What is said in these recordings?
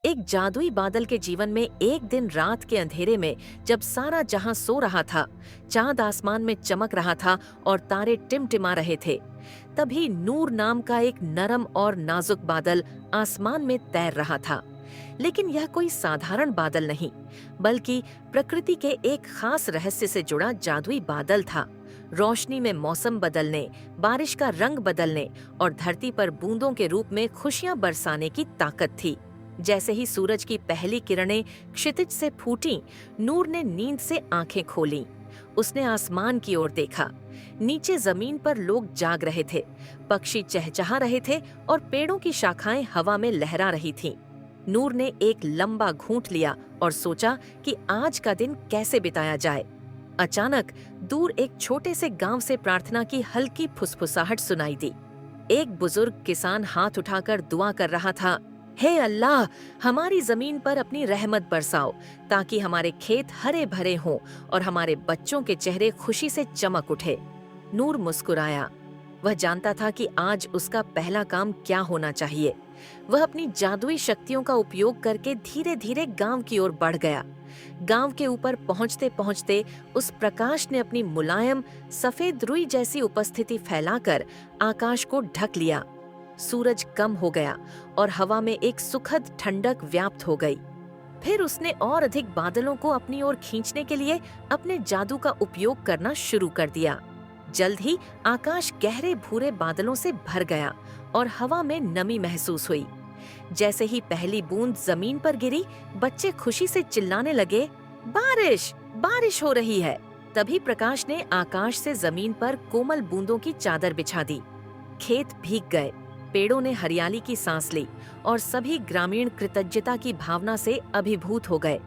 एक जादुई बादल के जीवन में एक दिन रात के अंधेरे में जब सारा जहां सो रहा था, चांद आसमान में चमक रहा था और तारे टिमटिमा रहे थे, तभी नूर नाम का एक नरम और नाजुक बादल आसमान में तैर रहा था। लेकिन यह कोई साधारण बादल नहीं, बल्कि प्रकृति के एक खास रहस्य से जुड़ा जादुई बादल था। रोशनी में मौसम बदलने, बारिश का रंग बदलने और धरती पर बूंदों के रूप में खुशियां बरसाने की ताकत थी। जैसे ही सूरज की पहली किरणें क्षितिज से फूटीं, नूर ने नींद से आंखें खोलीं। उसने आसमान की ओर देखा। नीचे जमीन पर लोग जाग रहे थे, पक्षी चहचहा रहे थे और पेड़ों की शाखाएं हवा में लहरा रही थीं। नूर ने एक लंबा घूंट लिया और सोचा कि आज का दिन कैसे बिताया जाए। अचानक दूर एक छोटे से गांव से प्रार्थना की हल्की फुसफुसाहट सुनाई दी। एक बुजुर्ग किसान हाथ उठाकर दुआ कर रहा था, हे अल्लाह, हमारी जमीन पर अपनी रहमत बरसाओ ताकि हमारे खेत हरे भरे हों और हमारे बच्चों के चेहरे खुशी से चमक उठे। नूर मुस्कुराया। वह जानता था कि आज उसका पहला काम क्या होना चाहिए। वह अपनी जादुई शक्तियों का उपयोग करके धीरे धीरे गांव की ओर बढ़ गया। गांव के ऊपर पहुंचते पहुंचते उस प्रकाश ने अपनी मुलायम सफेद रुई जैसी उपस्थिति फैलाकर आकाश को ढक लिया। सूरज कम हो गया और हवा में एक सुखद ठंडक व्याप्त हो गई। फिर उसने और अधिक बादलों को अपनी ओर खींचने के लिए अपने जादू का उपयोग करना शुरू कर दिया। जल्द ही आकाश गहरे भूरे बादलों से भर गया और हवा में नमी महसूस हुई। जैसे ही पहली बूंद जमीन पर गिरी, बच्चे खुशी से चिल्लाने लगे, बारिश, बारिश हो रही है। तभी प्रकाश ने आकाश से जमीन पर कोमल बूंदों की चादर बिछा दी। खेत भीग गए, पेड़ों ने हरियाली की सांस ली और सभी ग्रामीण कृतज्ञता की भावना से अभिभूत हो गए।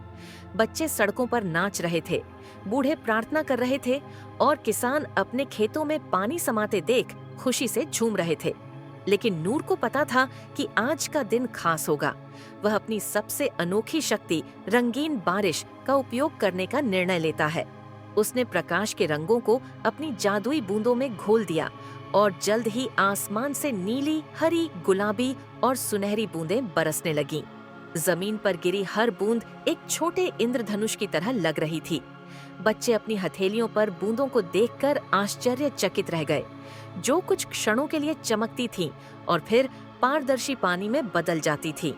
बच्चे सड़कों पर नाच रहे थे, बूढ़े प्रार्थना कर रहे थे और किसान अपने खेतों में पानी समाते देख खुशी से झूम रहे थे। लेकिन नूर को पता था कि आज का दिन खास होगा। वह अपनी सबसे अनोखी शक्ति रंगीन बारिश का उपयोग करने का निर्णय लेता है। उसने प्रकाश के रंगों को अपनी जादुई बूंदों में घोल दिया और जल्द ही आसमान से नीली, हरी, गुलाबी और सुनहरी बूंदें बरसने लगीं। जमीन पर गिरी हर बूंद एक छोटे इंद्रधनुष की तरह लग रही थी। बच्चे अपनी हथेलियों पर बूंदों को देखकर आश्चर्यचकित रह गए, जो कुछ क्षणों के लिए चमकती थीं और फिर पारदर्शी पानी में बदल जाती थीं।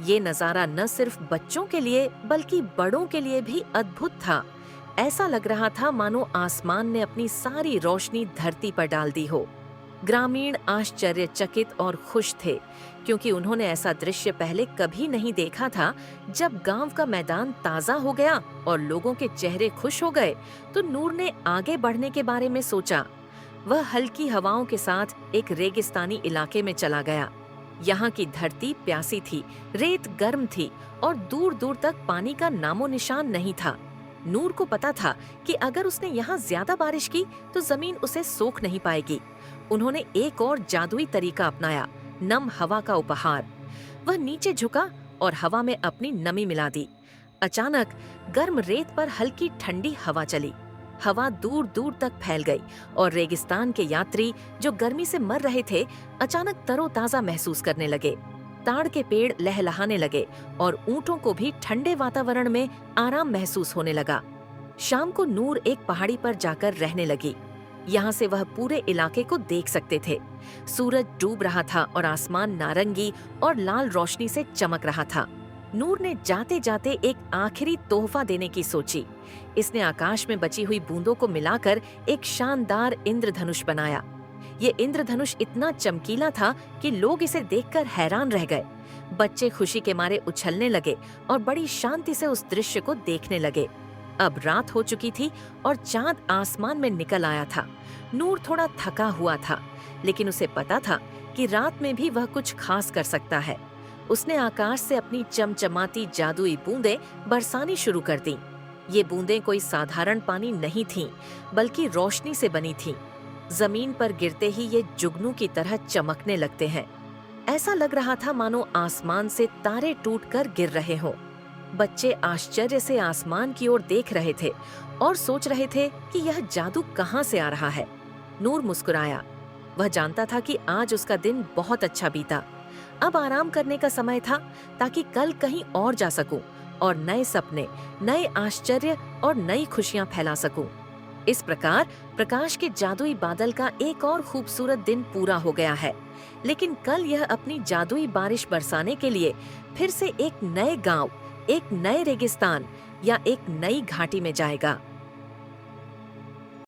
ये नजारा न सिर्फ बच्चों के लिए बल्कि बड़ों के लिए भी अद्भुत था। ऐसा लग रहा था मानो आसमान ने अपनी सारी रोशनी धरती पर डाल दी हो। ग्रामीण आश्चर्यचकित और खुश थे, क्योंकि उन्होंने ऐसा दृश्य पहले कभी नहीं देखा था। जब गांव का मैदान ताजा हो गया और लोगों के चेहरे खुश हो गए, तो नूर ने आगे बढ़ने के बारे में सोचा। वह हल्की हवाओं के साथ एक रेगिस्तानी इलाके में चला गया। यहाँ की धरती प्यासी थी, रेत गर्म थी और दूर दूर तक पानी का नामो निशान नहीं था। नूर को पता था कि अगर उसने यहाँ ज्यादा बारिश की तो जमीन उसे सोख नहीं पाएगी। उन्होंने एक और जादुई तरीका अपनाया, नम हवा का उपहार। वह नीचे झुका और हवा में अपनी नमी मिला दी। अचानक गर्म रेत पर हल्की ठंडी हवा चली। हवा दूर दूर तक फैल गई और रेगिस्तान के यात्री जो गर्मी से मर रहे थे, अचानक तरोताजा महसूस करने लगे। ताड़ के पेड़ लहलहाने लगे और ऊंटों को भी ठंडे वातावरण में आराम महसूस होने लगा। शाम को नूर एक पहाड़ी पर जाकर रहने लगी। यहाँ से वह पूरे इलाके को देख सकते थे। सूरज डूब रहा था और आसमान नारंगी और लाल रोशनी से चमक रहा था। नूर ने जाते जाते एक आखिरी तोहफा देने की सोची। इसने आकाश में बची हुई बूंदों को मिलाकर एक शानदार इंद्रधनुष बनाया। ये इंद्रधनुष इतना चमकीला था कि लोग इसे देखकर हैरान रह गए। बच्चे खुशी के मारे उछलने लगे और बड़ी शांति से उस दृश्य को देखने लगे। अब रात हो चुकी थी और चांद आसमान में निकल आया था। नूर थोड़ा थका हुआ था, लेकिन उसे पता था कि रात में भी वह कुछ खास कर सकता है। उसने आकाश से अपनी चमचमाती जादुई बूंदें बरसानी शुरू कर दी। ये बूंदें कोई साधारण पानी नहीं थीं, बल्कि रोशनी से बनी थीं। जमीन पर गिरते ही ये जुगनू की तरह चमकने लगते हैं। ऐसा लग रहा था मानो आसमान से तारे टूटकर गिर रहे हों। बच्चे आश्चर्य से आसमान की ओर देख रहे थे और सोच रहे थे कि यह जादू कहाँ से आ रहा है। नूर मुस्कुराया। वह जानता था कि आज उसका दिन बहुत अच्छा बीता। अब आराम करने का समय था, ताकि कल कहीं और जा सकूं और नए सपने, नए आश्चर्य और नई खुशियां फैला सकूं। इस प्रकार प्रकाश के जादुई बादल का एक और खूबसूरत दिन पूरा हो गया है। लेकिन कल यह अपनी जादुई बारिश बरसाने के लिए फिर से एक नए गांव, एक नए रेगिस्तान या एक नई घाटी में जाएगा।